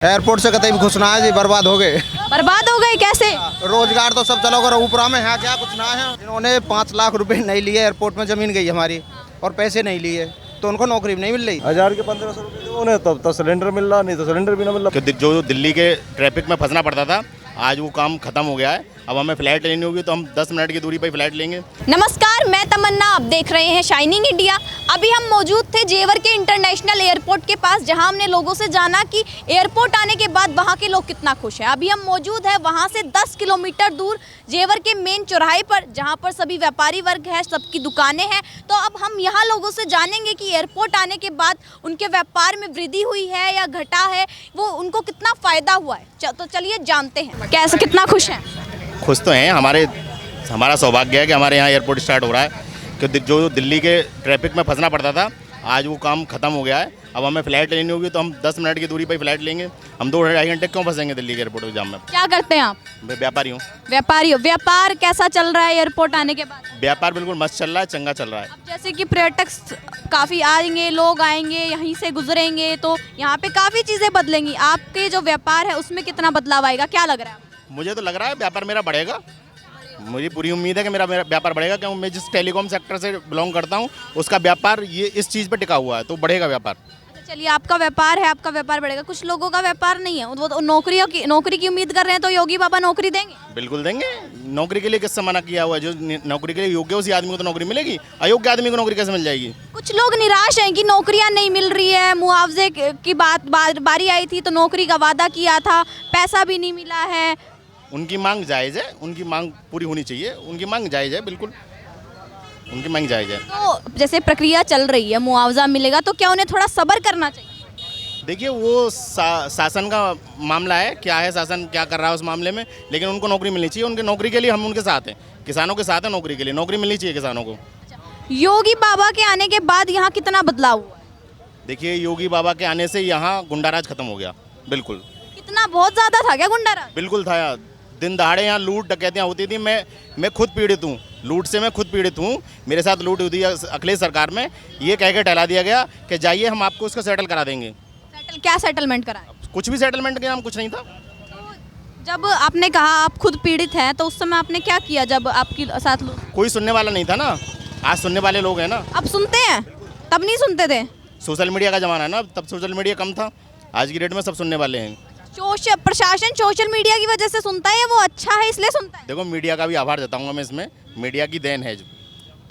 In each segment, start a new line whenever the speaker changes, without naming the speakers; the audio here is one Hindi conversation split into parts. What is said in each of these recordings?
एयरपोर्ट से कतई भी खुश ना है जी, बर्बाद हो गए।
बर्बाद हो गए कैसे?
रोजगार तो सब चलो करो ऊपरा में है, क्या कुछ ना है। इन्होंने 5 लाख रुपए नहीं लिए, एयरपोर्ट में जमीन गई हमारी और पैसे नहीं लिए, तो उनको नौकरी भी नहीं मिल रही।
1000 के 1500 रुपए उन्हें तब सिलेंडर मिल रहा, नहीं तो सिलेंडर भी ना मिल रहा।
जो दिल्ली के ट्रैफिक में फंसना पड़ता था, आज वो काम खत्म हो गया है। अब हमें फ्लाइट लेनी होगी तो हम 10 मिनट की दूरी पर फ्लाइट लेंगे।
नमस्कार, मैं तमन्ना, आप देख रहे हैं शाइनिंग इंडिया। अभी हम मौजूद थे जेवर के इंटरनेशनल एयरपोर्ट के पास, जहां हमने लोगों से जाना कि एयरपोर्ट आने के बाद वहां के लोग कितना खुश हैं। अभी हम मौजूद हैं वहां से 10 किलोमीटर दूर जेवर के मेन चौराहे पर, जहां पर सभी व्यापारी वर्ग है, सबकी दुकानें हैं। तो अब हम यहाँ लोगों से जानेंगे कि एयरपोर्ट आने के बाद उनके व्यापार में वृद्धि हुई है या घटा है, वो उनको कितना फ़ायदा हुआ है। तो चलिए जानते हैं कैसे, कितना खुश हैं।
खुश तो हैं, हमारा सौभाग्य है कि हमारे यहाँ एयरपोर्ट स्टार्ट हो रहा है। कि जो दिल्ली के ट्रैफिक में फंसना पड़ता था, आज वो काम खत्म हो गया है। अब हमें फ्लाइट लेनी होगी तो हम 10 मिनट की दूरी पर फ्लाइट लेंगे। हम 2-2.5 घंटे क्यों फंसेंगे दिल्ली के एयरपोर्ट के जाम में।
क्या करते हैं आप?
मैं व्यापारी हूँ।
व्यापारी हो। व्यापार कैसा चल रहा है एयरपोर्ट आने के बाद?
व्यापार बिल्कुल मस्त चल रहा है, चंगा चल रहा है।
अब जैसे कि पर्यटक काफ़ी आएंगे, लोग आएंगे, यहीं से गुजरेंगे, तो यहाँ पे काफ़ी चीज़ें बदलेंगी। आपके जो व्यापार है उसमें कितना बदलाव आएगा, क्या लग रहा है आपको?
मुझे तो लग रहा है व्यापार मेरा बढ़ेगा। मुझे पूरी उम्मीद है कि मेरा व्यापार बढ़ेगा, क्योंकि मैं जिस टेलीकॉम सेक्टर से बिलोंग करता हूँ उसका व्यापार ये इस चीज़ पे टिका हुआ है, तो बढ़ेगा व्यापार।
अच्छा, चलिए, आपका व्यापार है, आपका व्यापार बढ़ेगा। कुछ लोगों का व्यापार नहीं है, वो तो नौकरी की उम्मीद कर रहे हैं, तो योगी बाबा नौकरी देंगे?
बिल्कुल देंगे। नौकरी के लिए किससे मना किया हुआ है? जो नौकरी के लिए योग्य है उसी आदमी को तो नौकरी मिलेगी, अयोग्य आदमी को नौकरी कैसे मिल जाएगी?
कुछ लोग निराश हैं कि नौकरियां नहीं मिल रही है। मुआवजे की बारी आई थी तो नौकरी का वादा किया था, पैसा भी नहीं मिला है।
उनकी मांग जायज़ है, उनकी मांग पूरी होनी चाहिए। उनकी मांग जायज़ है, बिल्कुल उनकी मांग जायज़ है।
तो जैसे प्रक्रिया चल रही है, मुआवजा मिलेगा, तो क्या उन्हें थोड़ा सब्र करना चाहिए?
देखिए, वो शासन का मामला है, क्या है शासन क्या कर रहा है उस मामले में, लेकिन उनको नौकरी मिलनी चाहिए। उनकी नौकरी के लिए हम उनके साथ हैं, किसानों के साथ हैं। नौकरी के लिए नौकरी मिलनी चाहिए किसानों को।
योगी बाबा के आने के बाद यहाँ कितना बदलाव हुआ?
देखिए, योगी बाबा के आने से यहाँ गुंडाराज खत्म हो गया। बिल्कुल।
कितना, बहुत ज़्यादा था क्या गुंडाराज?
बिल्कुल था। दिन दहाड़े यहाँ लूट डकैतियाँ होती थी। मैं खुद पीड़ित हूँ, लूट से मैं खुद पीड़ित हूँ। मेरे साथ लूट हुई थी अखिलेश सरकार में। ये कह के टहला दिया गया कि जाइए हम आपको उसको सेटल करा देंगे।
क्या सेटलमेंट कराएं?
कुछ भी सेटलमेंट के नाम कुछ नहीं था।
तो जब आपने कहा आप खुद पीड़ित हैं, तो उस समय आपने क्या किया जब आपके साथ लोग?
कोई सुनने वाला नहीं था ना। आज सुनने वाले लोग हैं ना।
अब सुनते हैं, तब नहीं सुनते थे।
सोशल मीडिया का ज़माना है ना, तब सोशल मीडिया कम था। आज की डेट में सब सुनने वाले हैं।
प्रशासन सोशल मीडिया की वजह से सुनता है या वो अच्छा है इसलिए सुनता है?
देखो, मीडिया का भी आभार जताऊंगा मैं इसमें। मीडिया की देन है, जो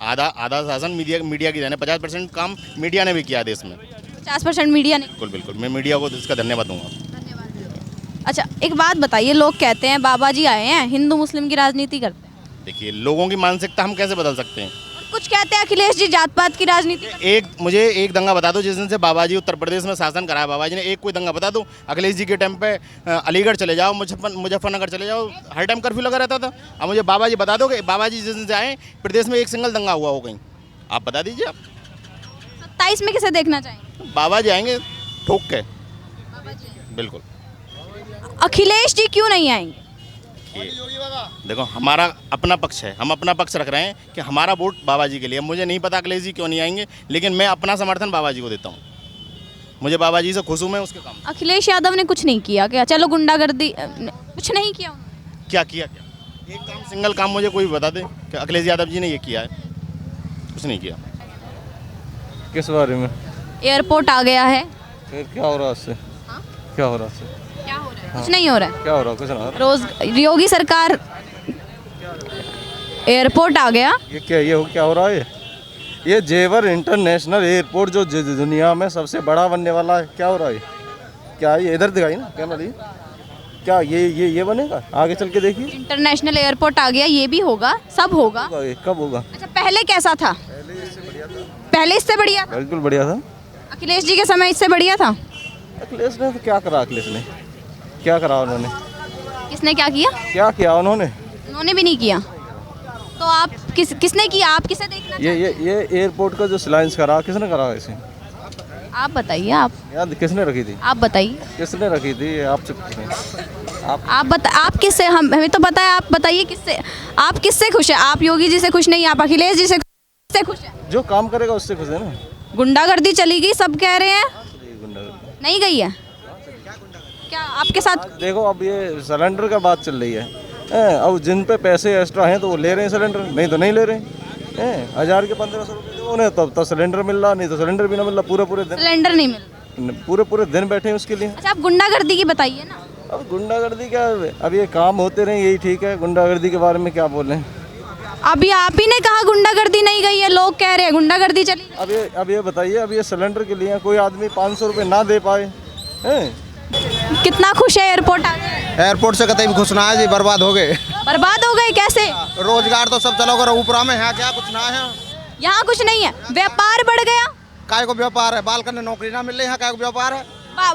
आधा शासन मीडिया की देन है। 50% काम मीडिया ने भी किया देश में।
50% मीडिया ने?
बिल्कुल बिल्कुल, मैं मीडिया को इसका धन्यवाद दूंगा।
अच्छा, एक बात बताइए, लोग कहते हैं बाबा जी आए हैं, हिंदू मुस्लिम की राजनीति करते हैं।
देखिए, लोगों की मानसिकता हम कैसे बदल सकते हैं?
कुछ कहते हैं अखिलेश जी जात पात की राजनीति।
मुझे एक दंगा बता दो जिस दिन से बाबा जी उत्तर प्रदेश में शासन कराया। बाबा जी ने एक कोई दंगा बता दो। अखिलेश जी के टाइम पे अलीगढ़ चले जाओ, मुजफ्फरनगर चले जाओ, हर टाइम कर्फ्यू लगा रहता था। अब मुझे बाबा जी बता दो कि बाबा जी जिस दिन से आए प्रदेश में एक सिंगल दंगा हुआ हो कहीं? आप बता दीजिए। आप
27 में किसे देखना चाहेंगे?
बाबा जी आएंगे ठोक के। बिल्कुल।
अखिलेश जी क्यों नहीं आएंगे?
देखो, हमारा अपना पक्ष है, हम अपना पक्ष रख रहे हैं कि हमारा वोट बाबा जी के लिए। मुझे नहीं पता अखिलेश जी क्यों नहीं आएंगे, लेकिन मैं अपना समर्थन बाबा जी को देता हूँ। मुझे बाबा जी से खुश हूँ मैं उसके काम।
अखिलेश यादव ने कुछ नहीं किया क्या? चलो, गुंडागर्दी कुछ नहीं किया उन्होंने।
क्या किया? एक काम, सिंगल काम मुझे कोई बता दे कि अखिलेश यादव जी ने ये किया है। कुछ नहीं किया।
किस बारे में?
एयरपोर्ट आ गया है,
फिर क्या हो रहा है उससे? क्या हो रहा है उससे?
क्या हो रहा है? कुछ नहीं हो रहा है।
क्या हो रहा है? कुछ ना हो रहा।
रोज योगी सरकार, एयरपोर्ट आ गया।
ये क्या हो रहा है? ये जेवर इंटरनेशनल एयरपोर्ट जो दुनिया में सबसे बड़ा बनने वाला है। क्या हो रहा है? क्या ये इधर दिखाई ना कैमरा दी? क्या ये बनेगा? आगे चल के देखिए।
इंटरनेशनल एयरपोर्ट आ गया, ये भी होगा, सब होगा।
कब होगा?
अच्छा, पहले कैसा था? पहले इससे बढ़िया था?
बिल्कुल बढ़िया था।
अखिलेश जी के समय इससे बढ़िया था?
अखिलेश ने तो क्या करा? अखिलेश ने क्या करा? उन्होंने
किसने क्या किया?
क्या किया उन्होंने?
उन्होंने भी नहीं किया। तो आप किसने किया? आप किसे देखना चाहते?
ये एयरपोर्ट का जो सिलाइंस करा, किसने करा इसे?
आप बताइए। आप
याद किसने रखी थी?
आप बताइए
किसने रखी थी? आप चुप
आप किससे? हमें तो पता है, आप बताइए किससे? आप किससे खुश है? आप योगी जी से खुश नहीं, आप अखिलेश जी से खुश है?
जो काम करेगा उससे खुश है ना।
गुंडागर्दी चली गई, सब कह रहे हैं। नहीं गई है? क्या आपके साथ
देखो अब ये सिलेंडर का बात चल रही है अब जिन पे पैसे एक्स्ट्रा हैं तो वो ले रहे हैं सिलेंडर, नहीं तो नहीं ले रहे हैं। 1000 के 1500 रुपये दो उन्हें तब सिलेंडर मिल रहा, नहीं तो सिलेंडर भी ना मिल रहा। पूरे दिन
सिलेंडर नहीं मिल रहा।
पूरे दिन बैठे हैं उसके लिए।
अच्छा, आप गुंडागर्दी की बताइए ना।
अब गुंडागर्दी क्या, अब ये काम होते रहे यही ठीक है। गुंडागर्दी के बारे में क्या बोलें।
अभी आप ही ने कहा गुंडागर्दी नहीं गई है, लोग कह रहे हैं गुंडागर्दी चली।
अब ये बताइए, अब ये सिलेंडर के लिए कोई आदमी 500 रुपये ना दे पाए हैं।
कितना खुश है एयरपोर्ट आ गए?
एयरपोर्ट से कतई भी खुश ना है जी, बर्बाद हो गए।
बर्बाद हो गए कैसे?
रोजगार तो सब चलो करो ऊपरा में, यहाँ क्या कुछ ना है।
यहाँ कुछ नहीं है, व्यापार बढ़ गया।
काय को व्यापार है, बाल करने नौकरी ना मिल रही, यहाँ काय को व्यापार है।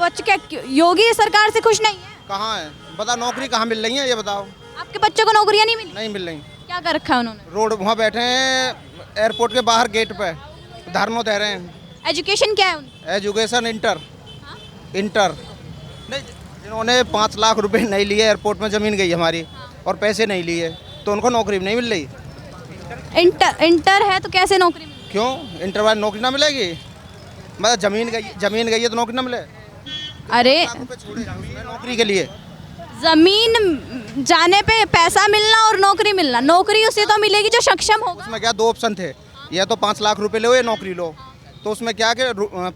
बच्चे क्या योगी सरकार से खुश नहीं है?
कहाँ है बता, नौकरी कहाँ मिल रही है ये बताओ।
आपके बच्चों को नौकरियाँ नहीं मिली?
नहीं मिल रही।
क्या कर रखा है उन्होंने?
रोड वहाँ बैठे हैं एयरपोर्ट के बाहर गेट पे धरना दे रहे हैं।
एजुकेशन क्या है उनकी?
एजुकेशन इंटर नहीं, जिन्होंने 5 लाख रुपए नहीं लिए, एयरपोर्ट में ज़मीन गई हमारी और पैसे नहीं लिए, तो उनको नौकरी भी नहीं मिल रही।
इंटर है तो कैसे नौकरी मिलेगी?
क्यों इंटर वाली नौकरी ना मिलेगी? मतलब जमीन गई है तो नौकरी ना मिले?
अरे
नौकरी के लिए
जमीन जाने पे पैसा मिलना और नौकरी मिलना, नौकरी उसे तो मिलेगी जो सक्षम होगा।
उसमें क्या 2 ऑप्शन थे, या तो 5 लाख रुपए लो या नौकरी लो। तो उसमें क्या कि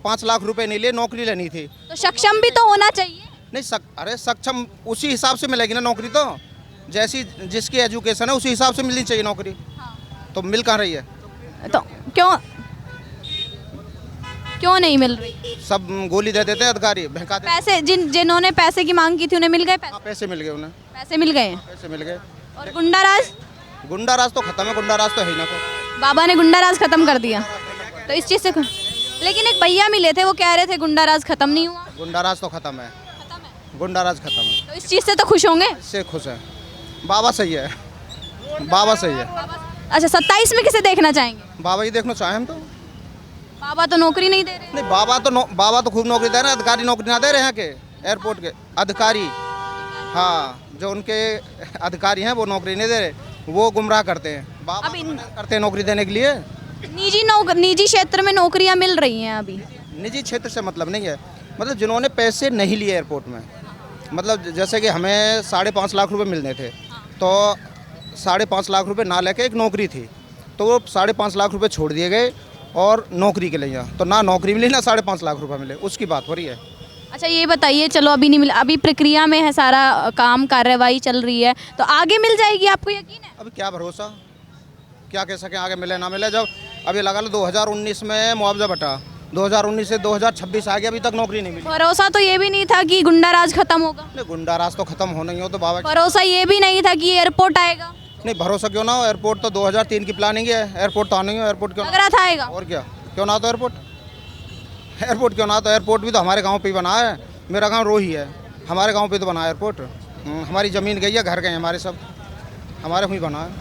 5 लाख रुपए नहीं लिए, नौकरी लेनी थी।
तो सक्षम भी तो होना चाहिए।
नहीं अरे सक्षम उसी हिसाब से मिलेगी ना नौकरी, तो जैसी जिसकी एजुकेशन है उसी हिसाब से मिलनी चाहिए नौकरी। तो मिल कहाँ रही है?
तो क्यों नहीं मिल रही?
सब गोली दे देते हैं अधिकारी, बहका देते
पैसे जिन्होंने पैसे की मांग की थी उन्हें मिल गए पैसे?
हैं। पैसे मिल गए उन्हें,
पैसे मिल गए हैं।
पैसे मिल गए।
और गुंडाराज?
गुंडाराज तो खत्म है, गुंडाराज तो है ही ना। फिर
बाबा ने गुंडाराज खत्म कर दिया, तो इस चीज़ से लेकिन एक भैया मिले थे वो कह रहे थे गुंडाराज खत्म नहीं हुआ।
गुंडाराज तो खत्म है, गुंडाराज खत्म है।
तो इस चीज़ से तो खुश होंगे?
इससे खुश है। बाबा सही है, बाबा सही है।
अच्छा, 27 में किसे देखना चाहेंगे?
बाबा ही देखना चाहें हम तो।
बाबा तो नौकरी नहीं दे रहे।
नहीं बाबा तो खूब नौकरी दे रहे हैं, अधिकारी नौकरी ना दे रहे हैं के एयरपोर्ट के अधिकारी। हाँ, जो उनके अधिकारी हैं वो नौकरी नहीं दे रहे, वो गुमराह करते हैं। बाबा करते हैं नौकरी देने के लिए।
निजी क्षेत्र में नौकरियां मिल रही हैं अभी।
निजी क्षेत्र से मतलब नहीं है, मतलब जिन्होंने पैसे नहीं लिए एयरपोर्ट में, मतलब जैसे कि हमें 5.5 लाख रुपए मिलने थे, तो 5.5 लाख रुपए ना लेके एक नौकरी थी, तो वो 5.5 लाख रुपए छोड़ दिए गए और नौकरी के लिए, तो ना नौकरी मिली ना 5.5 लाख रुपए मिले, उसकी बात हो रही है।
अच्छा, ये बताइए, चलो अभी नहीं मिला, अभी प्रक्रिया में है, सारा काम कार्रवाई चल रही है, तो आगे मिल जाएगी, आपको यकीन है?
अभी क्या भरोसा, क्या कह सकें आगे मिले ना मिले। जब अभी लगा लो 2019 में मुआवजा बटा, 2019 से 2026 आ गया, अभी तक नौकरी नहीं मिली।
भरोसा तो ये भी नहीं था कि गुंडाराज खत्म होगा।
नहीं, गुंडाराज तो खत्म होना ही हो, तो बाबा
भरोसा ये भी नहीं था कि एयरपोर्ट आएगा।
नहीं, भरोसा क्यों ना हो, एयरपोर्ट तो 2003 की प्लानिंग है, एयरपोर्ट तो आना ही हो। एयरपोर्ट क्यों
लग रहा था आएगा।
और क्या, क्यों ना तो एयरपोर्ट क्यों ना तो एयरपोर्ट भी तो हमारे गांव पे ही बना है। मेरा गांव रोही है, हमारे गांव पे तो बना है एयरपोर्ट। हमारी ज़मीन गई है, घर गए हमारे, सब हमारे हुई बना है।